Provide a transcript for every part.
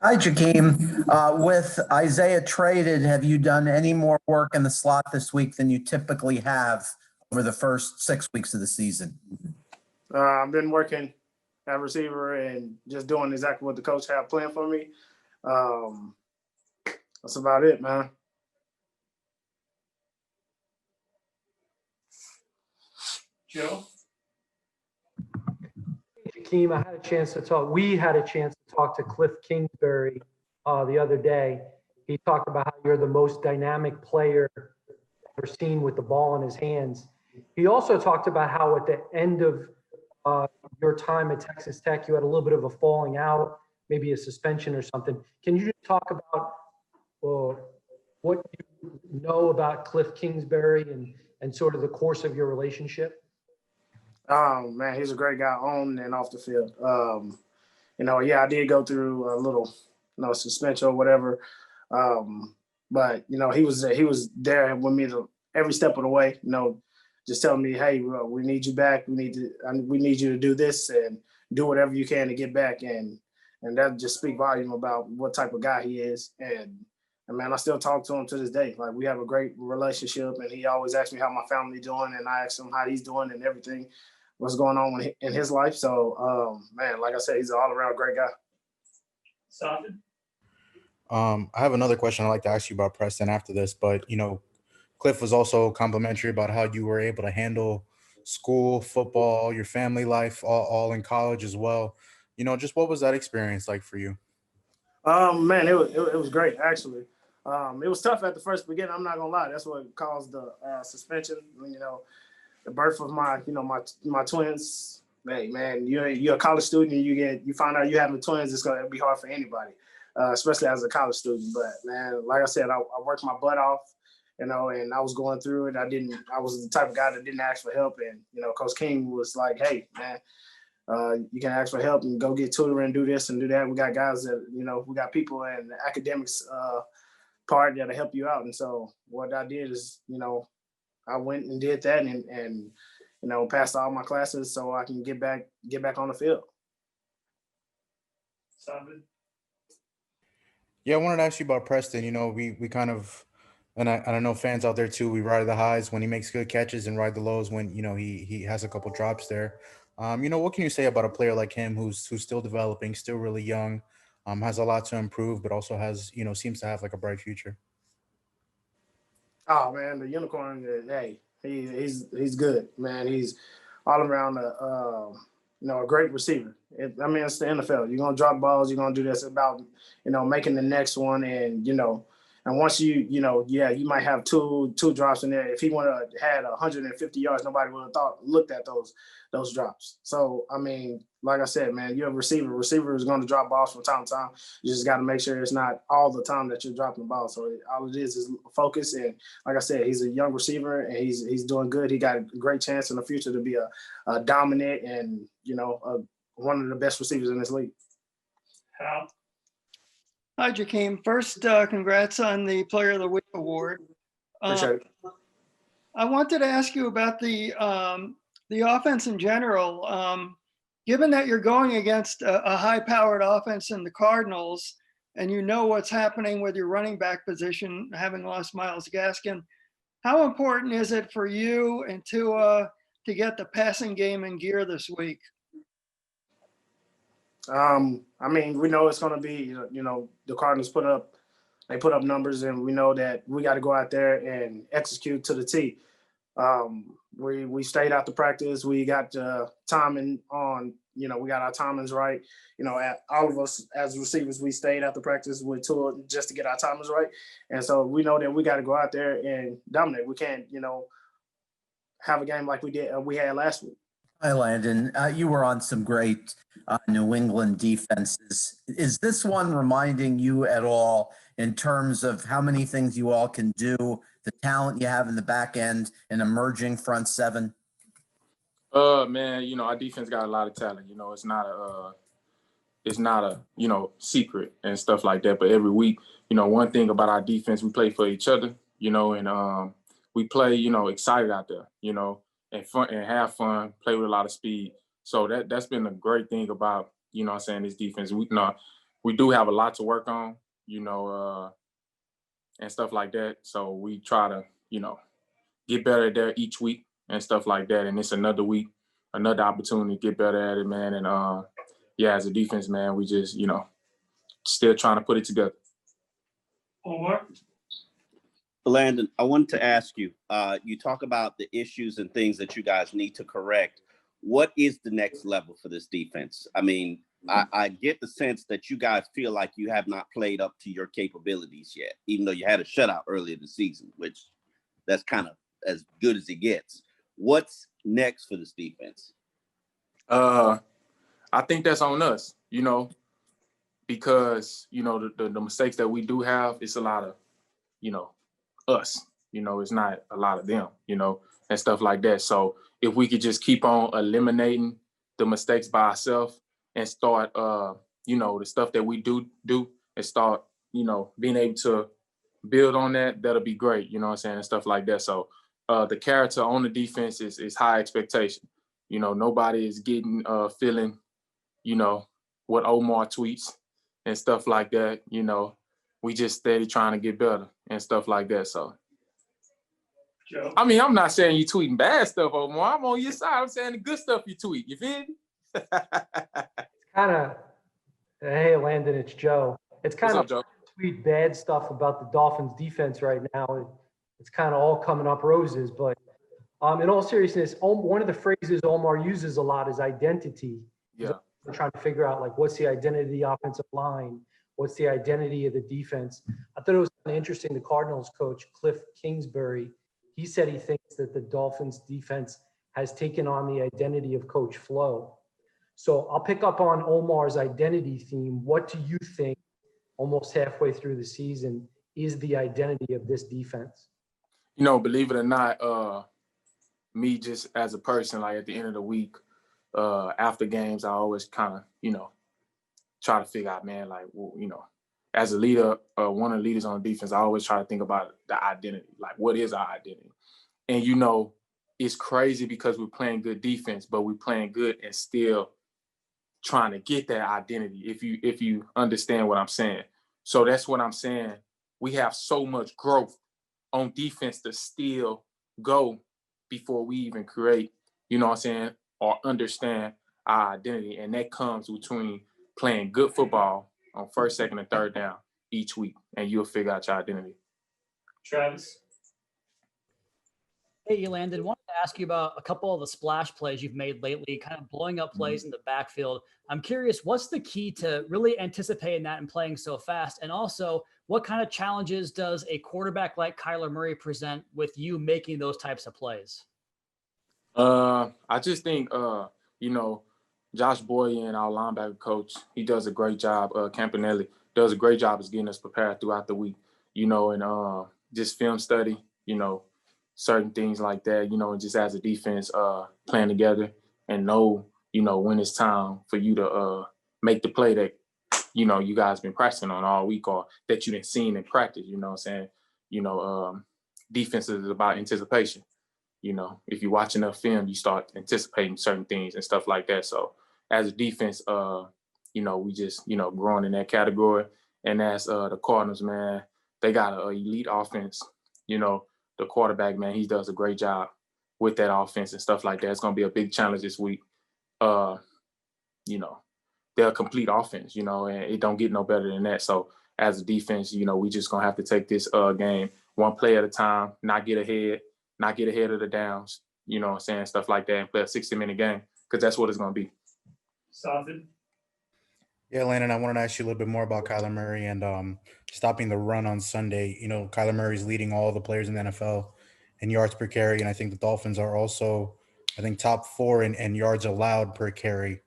Hi, Jakeem. With Isaiah traded, have you done any more work in the slot this week than you typically have over the first 6 weeks of the season? I've been working at receiver and just doing exactly what the coach had planned for me. Um, that's about it, man. Joe? Jakeem, I had a chance to talk. We had a chance to talk to Cliff Kingsbury the other day. He talked about how you're the most dynamic player ever seen with the ball in his hands. He also talked about how at the end of your time at Texas Tech, you had a little bit of a falling out, maybe a suspension or something. Can you just talk about what you know about Cliff Kingsbury and sort of the course of your relationship? Man, he's a great guy on and off the field. Yeah, I did go through a little, suspension or whatever. But he was there with me every step of the way. Just telling me, hey, we need you back. We need you to do this and do whatever you can to get back. And that just speak volume about what type of guy he is. And man, I still talk to him to this day. Like, we have a great relationship, and he always asks me how my family doing, and I ask him how he's doing and everything, what's going on in his life. So, man, like I said, he's an all-around great guy. Safin? I have another question I'd like to ask you about, Preston, after this, but, Cliff was also complimentary about how you were able to handle school, football, your family life, all in college as well. Just what was that experience like for you? Man, it was great, actually. It was tough at the first beginning. I'm not gonna lie. That's what caused the suspension. The birth of my twins. Hey, man, you're a college student and you find out you having twins. It's gonna be hard for anybody, especially as a college student. But man, like I said, I worked my butt off, and I was going through it. I was the type of guy that didn't ask for help, and Coach King was like, "Hey, man, you can ask for help and go get tutoring, do this and do that. We got guys that, we got people in the academics part that'll help you out." And so what I did is, I went and did that and passed all my classes so I can get back on the field. Yeah, I wanted to ask you about Preston. We kind of, and I know fans out there too, we ride the highs when he makes good catches and ride the lows when, he has a couple drops there. What can you say about a player like him who's still developing, still really young, has a lot to improve, but also has, seems to have like a bright future? Oh man, the unicorn, hey, he's good, man. He's all around a great receiver. It's the NFL. You're gonna drop balls. You're gonna do this. It's about making the next one, and and once you might have two drops in there. If he would have had 150 yards, nobody would have looked at those drops. So like I said, man, you're a receiver. Receiver is going to drop balls from time to time. You just got to make sure it's not all the time that you're dropping the ball. So all it is focus. And like I said, he's a young receiver and he's doing good. He got a great chance in the future to be a dominant and one of the best receivers in this league. Hal? Hi, Jakeem. First, congrats on the Player of the Week award. Appreciate it. I wanted to ask you about the offense in general. Given that you're going against a high-powered offense in the Cardinals, and what's happening with your running back position, having lost Myles Gaskin, how important is it for you and Tua to get the passing game in gear this week? We know it's going to be, the Cardinals put up numbers, and we know that we got to go out there and execute to the T. We stayed out the practice. We got timing on, we got our timings right. All of us as receivers, we stayed out the practice with Tua just to get our timings right. And so we know that we got to go out there and dominate. We can't, have a game like we had last week. Hi, Landon. You were on some great New England defenses. Is this one reminding you at all in terms of how many things you all can do, the talent you have in the back end, and emerging front seven? Man, our defense got a lot of talent. It's not a secret and stuff like that. But every week, one thing about our defense, we play for each other, and we play, excited out there, and fun and have fun, play with a lot of speed. So that's been a great thing about, this defense. we do have a lot to work on, and stuff like that. So we try to, get better at that each week and stuff like that. And it's another week, another opportunity to get better at it, man. And as a defense, man, we just, still trying to put it together. Omar? Elandon, I wanted to ask you, you talk about the issues and things that you guys need to correct. What is the next level for this defense? I mean, I get the sense that you guys feel like you have not played up to your capabilities yet, even though you had a shutout earlier this season, which that's kind of as good as it gets. What's next for this defense? I think that's on us, because, the mistakes that we do have, it's a lot of, us, it's not a lot of them, and stuff like that. So if we could just keep on eliminating the mistakes by ourselves and start, the stuff that we do and start, being able to build on that, that'll be great, and stuff like that. So the character on the defense is high expectation. Nobody is getting, feeling, what Omar tweets and stuff like that. We just steady trying to get better and stuff like that. So, Joe? I mean, I'm not saying you tweeting bad stuff, Omar. I'm on your side. I'm saying the good stuff you tweet. You feel me? Kind of, hey, Landon, it's Joe. It's kind What's of up, Joe? tweet bad stuff about the Dolphins defense right now. It's kind of all coming up roses, but in all seriousness, one of the phrases Omar uses a lot is identity. Yeah. We're trying to figure out, like, what's the identity of the offensive line? What's the identity of the defense? I thought it was kind of interesting. The Cardinals coach, Cliff Kingsbury, he said he thinks that the Dolphins defense has taken on the identity of Coach Flo. So I'll pick up on Omar's identity theme. What do you think, almost halfway through the season, is the identity of this defense? Believe it or not, me just as a person, like at the end of the week, after games, I always kind of, try to figure out, man, like, well, as a leader, one of the leaders on defense, I always try to think about the identity. Like, what is our identity? And, it's crazy because we're playing good defense, but we're playing good and still trying to get that identity, if you understand what I'm saying. So that's what I'm saying. We have so much growth on defense to still go before we even create, or understand our identity. And that comes between playing good football on first, second, and third down each week, and you'll figure out your identity. Travis? Hey, Elandon, wanted to ask you about a couple of the splash plays you've made lately, kind of blowing up plays in the backfield. I'm curious, what's the key to really anticipating that and playing so fast? And also, what kind of challenges does a quarterback like Kyler Murray present with you making those types of plays? I just think, Josh Boyan, our linebacker coach, he does a great job. Campanelli does a great job of getting us prepared throughout the week, and just film study, certain things like that, and just as a defense, playing together and know, when it's time for you to make the play that, you guys been practicing on all week or that you didn't see in practice, defense is about anticipation. If you watch enough film, you start anticipating certain things and stuff like that. So as a defense, we just, growing in that category. And as the Cardinals, man, they got an elite offense. The quarterback, man, he does a great job with that offense and stuff like that. It's going to be a big challenge this week. They're a complete offense, and it don't get no better than that. So as a defense, we just going to have to take this game one play at a time, not get ahead of the downs, stuff like that, and play a 60-minute game, because that's what it's going to be. Safin? Yeah, Landon, I wanted to ask you a little bit more about Kyler Murray and stopping the run on Sunday. Kyler Murray's leading all the players in the NFL in yards per carry, and I think the Dolphins are also, top 4 in yards allowed per carry.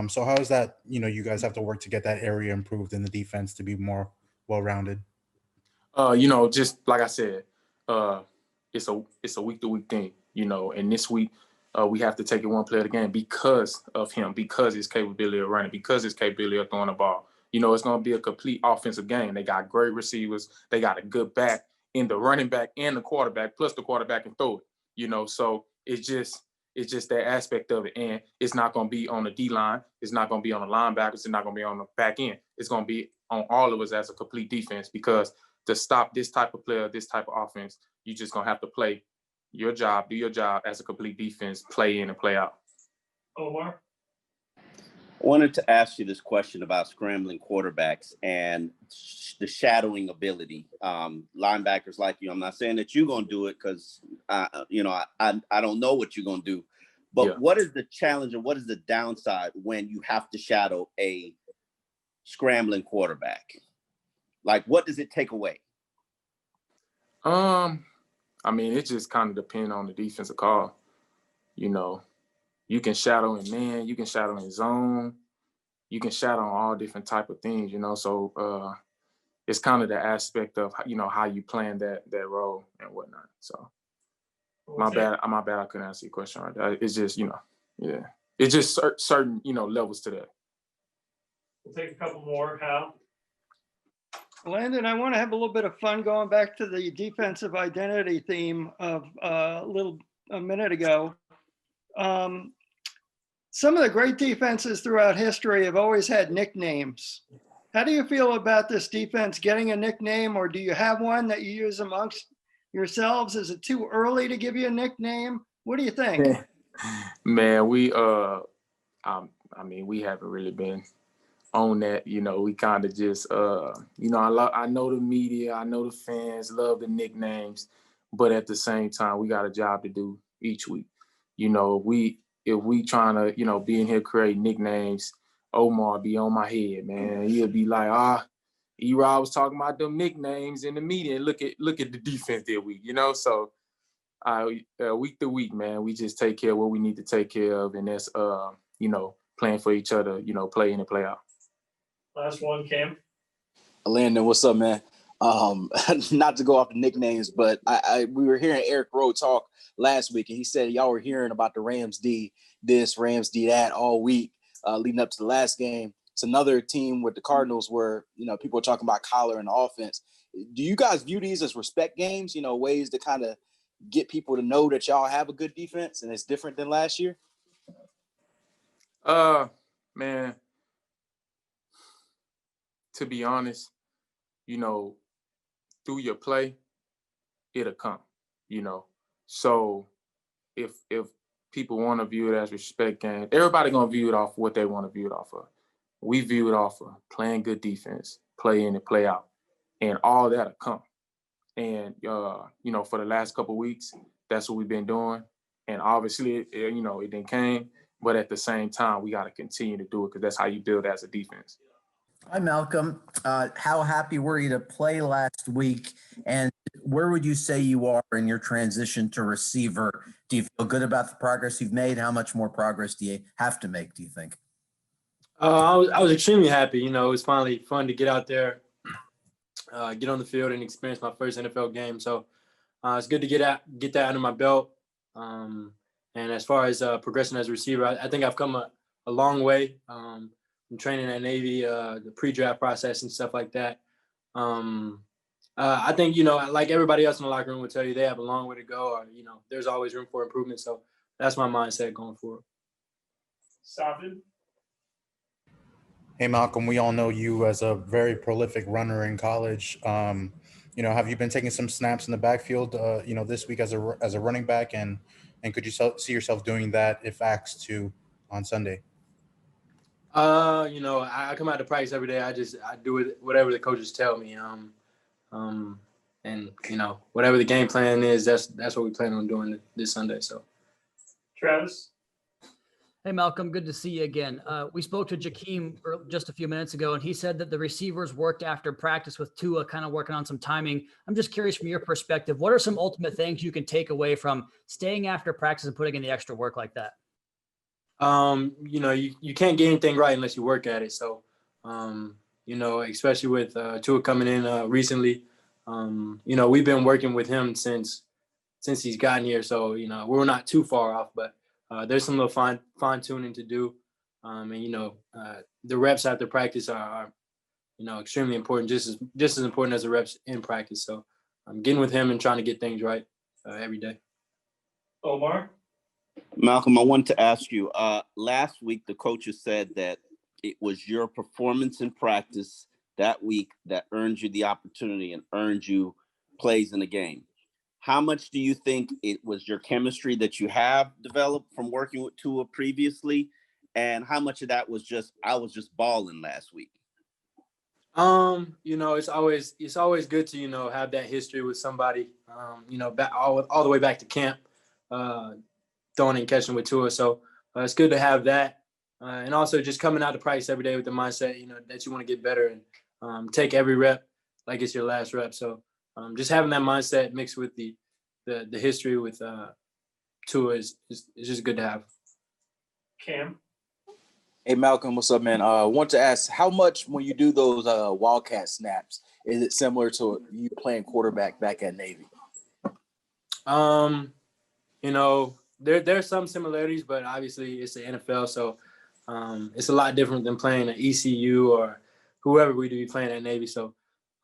So how is that, you guys have to work to get that area improved in the defense to be more well-rounded? Just like I said, it's a week-to-week thing, and this week we have to take it one play at a game because of him, because his capability of running, because his capability of throwing the ball. It's going to be a complete offensive game. They got great receivers. They got a good back in the running back and the quarterback, plus the quarterback can throw it, so it's just that aspect of it. And it's not going to be on the D-line. It's not going to be on the linebackers. It's not going to be on the back end. it's going to be on all of us as a complete defense, because to stop this type of player, this type of offense, you just going to have to play your job, do your job as a complete defense, play in and play out. Omar? I wanted to ask you this question about scrambling quarterbacks and the shadowing ability. Linebackers like you, I'm not saying that you're going to do it because, I don't know what you're going to do. But What is the challenge and what is the downside when you have to shadow a scrambling quarterback? Like, what does it take away? It just kind of depends on the defensive call. You can shadow in man, you can shadow in zone, you can shadow on all different type of things, So it's kind of the aspect of how you plan that role and whatnot. So my bad, I couldn't answer your question right there. It's just it's just certain levels to that. We'll take a couple more. Hal? Landon, I want to have a little bit of fun going back to the defensive identity theme of a minute ago. Some of the great defenses throughout history have always had nicknames. How do you feel about this defense getting a nickname, or do you have one that you use amongst yourselves? Is it too early to give you a nickname? What do you think? Man, we we haven't really been on that. We kind of just I know the media, I know the fans love the nicknames, but at the same time, we got a job to do each week. If we trying to, be in here create nicknames, Omar be on my head, man. He'll be like, E-Rod was talking about them nicknames in the media, and look at the defense that week, So week to week, man, we just take care of what we need to take care of, and that's playing for each other, play in and play out. Last one, Cam. Landon, what's up, man? Not to go off the nicknames, but we were hearing Eric Rowe talk last week, and he said y'all were hearing about the Rams D this, Rams D that all week leading up to the last game. It's another team with the Cardinals where, people are talking about collar and offense. Do you guys view these as respect games, ways to kind of get people to know that y'all have a good defense and it's different than last year? Man, to be honest, through your play, it'll come, So if people want to view it as respect game, everybody gonna view it off what they want to view it off of. We view it off of playing good defense, play in and play out, and all that'll come. And for the last couple of weeks, that's what we've been doing. And obviously, it didn't came, but at the same time, we got to continue to do it because that's how you build as a defense. Hi, Malcolm. How happy were you to play last week? And where would you say you are in your transition to receiver? Do you feel good about the progress you've made? How much more progress do you have to make, do you think? I was extremely happy. It was finally fun to get out there, get on the field and experience my first NFL game. So it's good to get that under my belt. And as far as progressing as a receiver, I think I've come a long way. I'm training at Navy, the pre-draft process and stuff like that. I think, like everybody else in the locker room would tell you, they have a long way to go, or, there's always room for improvement. So that's my mindset going forward. Safin? Hey, Malcolm, we all know you as a very prolific runner in college. Have you been taking some snaps in the backfield, this week as a running back, and could you see yourself doing that if asked to on Sunday? I come out to practice every day. I do it, whatever the coaches tell me. And whatever the game plan is, that's what we plan on doing this Sunday. So, Travis? Hey, Malcolm, good to see you again. We spoke to Jakeem just a few minutes ago, and he said that the receivers worked after practice with Tua kind of working on some timing. I'm just curious from your perspective, what are some ultimate things you can take away from staying after practice and putting in the extra work like that? You can't get anything right unless you work at it. So, especially with Tua coming in recently, we've been working with him since he's gotten here. So, we're not too far off, but there's some little fine tuning to do. The reps after practice are extremely important, just as important as the reps in practice. So I'm getting with him and trying to get things right every day. Omar? Malcolm, I wanted to ask you, last week, the coaches said that it was your performance in practice that week that earned you the opportunity and earned you plays in the game. How much do you think it was your chemistry that you have developed from working with Tua previously? And how much of that was just, I was just balling last week? You know, it's always good to, you know, have that history with somebody, you know, back all the way back to camp, throwing and catching with Tua. So it's good to have that. And also just coming out to practice every day with the mindset, you know, that you want to get better and take every rep like it's your last rep. So just having that mindset mixed with the history with Tua is just good to have. Cam. Hey Malcolm, what's up, man? Want to ask how much when you do those wildcat snaps, is it similar to you playing quarterback back at Navy? You know, there's some similarities, but obviously it's the NFL, so it's a lot different than playing at ECU or whoever we do be playing at Navy. So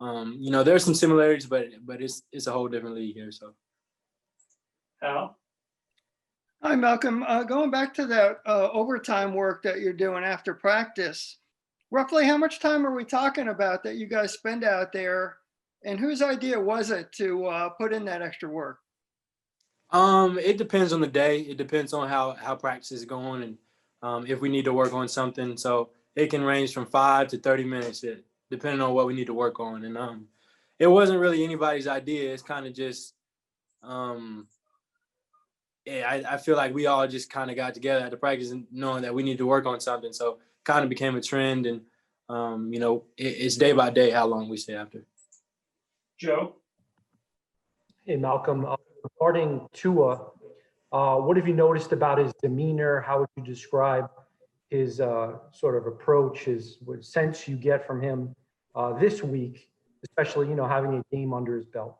you know, there's some similarities, but it's a whole different league here. So Hal. Hi, Malcolm. Going back to that overtime work that you're doing after practice, roughly how much time are we talking about that you guys spend out there? And whose idea was it to put in that extra work? It depends on the day. It depends on how practice is going and if we need to work on something. So it can range from 5 to 30 minutes, depending on what we need to work on. And it wasn't really anybody's idea. It's kind of just yeah, I feel like we all just kind of got together at the practice and knowing that we need to work on something. So kind of became a trend, and you know, it's day by day how long we stay after. Joe. Hey, Malcolm, regarding Tua, what have you noticed about his demeanor? How would you describe his sort of approach, what sense you get from him this week, especially, you know, having a game under his belt?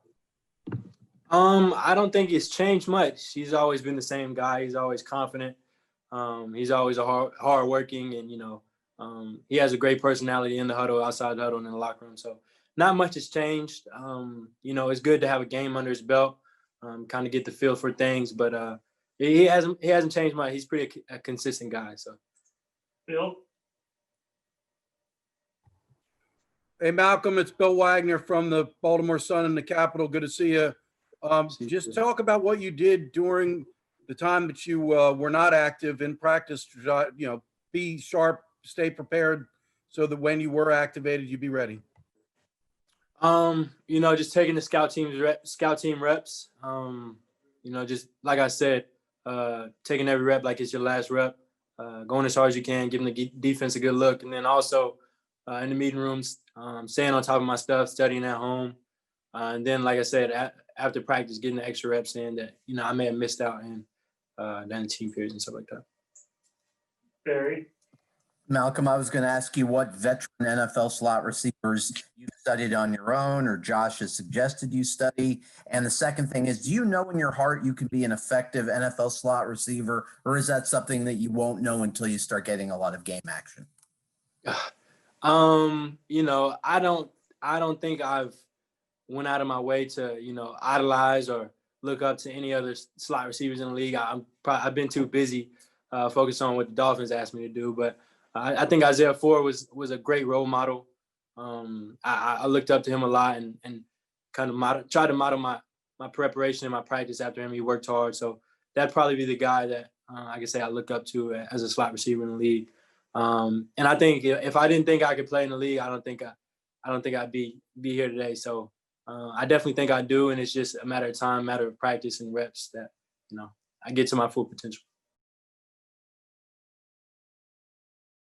I don't think it's changed much. He's always been the same guy. He's always confident. He's always hard working, and you know, he has a great personality in the huddle, outside the huddle, and in the locker room. So not much has changed. You know, it's good to have a game under his belt, kind of get the feel for things. But he hasn't changed much. He's pretty a consistent guy. So, Bill. Hey, Malcolm, it's Bill Wagner from the Baltimore Sun and the Capitol. Good to see you. Just talk about what you did during the time that you were not active in practice. You know, be sharp, stay prepared, so that when you were activated, you'd be ready. You know, just taking the scout team reps. You know, just like I said, taking every rep like it's your last rep. Going as hard as you can, giving the defense a good look, and then also in the meeting rooms, staying on top of my stuff, studying at home, and then, like I said, after practice, getting the extra reps in that, you know, I may have missed out in during team periods and stuff like that. Barry. Malcolm, I was going to ask you what veteran NFL slot receivers you studied on your own or Josh has suggested you study. And the second thing is, do you know in your heart you can be an effective NFL slot receiver, or is that something that you won't know until you start getting a lot of game action? You know, I don't think I've went out of my way to, you know, idolize or look up to any other slot receivers in the league. I've been too busy focused on what the Dolphins asked me to do. But I think Isaiah Ford was a great role model. I looked up to him a lot and kind of tried to model my preparation and my practice after him. He worked hard. So that'd probably be the guy that I can say I look up to as a slot receiver in the league. And I think if I didn't think I could play in the league, I don't think I'd be here today. So I definitely think I do, and it's just a matter of time, matter of practice and reps that, you know, I get to my full potential.